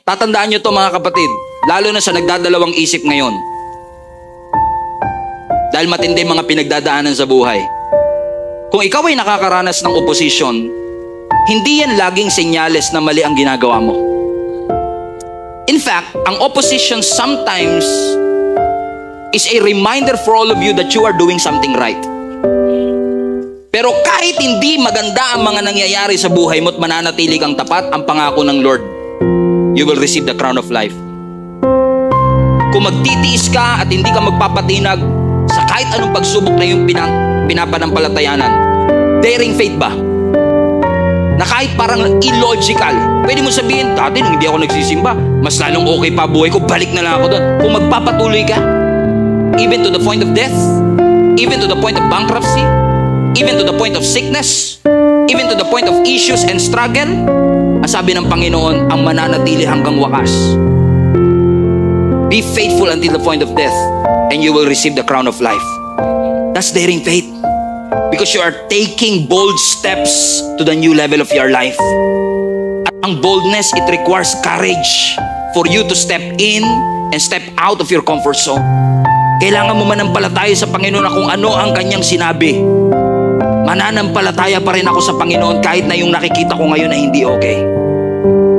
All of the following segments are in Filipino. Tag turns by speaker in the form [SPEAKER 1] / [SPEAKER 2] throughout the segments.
[SPEAKER 1] Tatandaan nyo to mga kapatid, lalo na sa nagdadalawang isip ngayon. Dahil matindi mga pinagdadaanan sa buhay. Kung ikaw ay nakakaranas ng opposition, hindi yan laging senyales na mali ang ginagawa mo. In fact, ang opposition sometimes is a reminder for all of you that you are doing something right. Pero kahit hindi maganda ang mga nangyayari sa buhay mo at mananatili kang tapat, ang pangako ng Lord, you will receive the crown of life. Kung magtitiis ka at hindi ka magpapatinag sa kahit anong pagsubok na yung pinapanampalatayanan, daring faith ba? Na kahit parang illogical, pwede mo sabihin, dati nung hindi ako nagsisimba, mas lalong okay pa buhay ko, balik na lang ako doon. Kung magpapatuloy ka, even to the point of death, even to the point of bankruptcy, even to the point of sickness, even to the point of issues and struggle, ang sabi ng Panginoon, ang mananatili hanggang wakas. Be faithful until the point of death, and you will receive the crown of life. That's daring faith. Because you are taking bold steps to the new level of your life. At ang boldness, it requires courage for you to step in and step out of your comfort zone. Kailangan mo manampalataya sa Panginoon na kung ano ang kanyang sinabi. Mananampalataya pa rin ako sa Panginoon kahit na yung nakikita ko ngayon na hindi okay.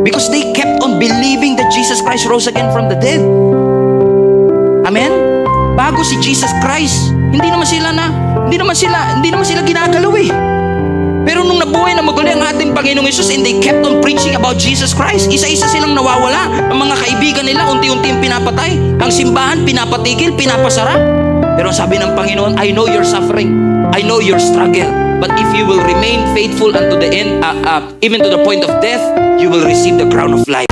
[SPEAKER 1] Because they kept on believing that Jesus Christ rose again from the dead. Amen? Bago si Jesus Christ, hindi naman sila ginagalaw eh. Pero nung nabuhay na maguli ang ating Panginoong Hesus and they kept on preaching about Jesus Christ, isa-isa silang nawawala. Ang mga kaibigan nila, unti-unti yung pinapatay. Ang simbahan, pinapatigil, pinapasara. Pero sabi ng Panginoon, I know your suffering. I know your struggle. But if you will remain faithful unto the end, even to the point of death, you will receive the crown of life.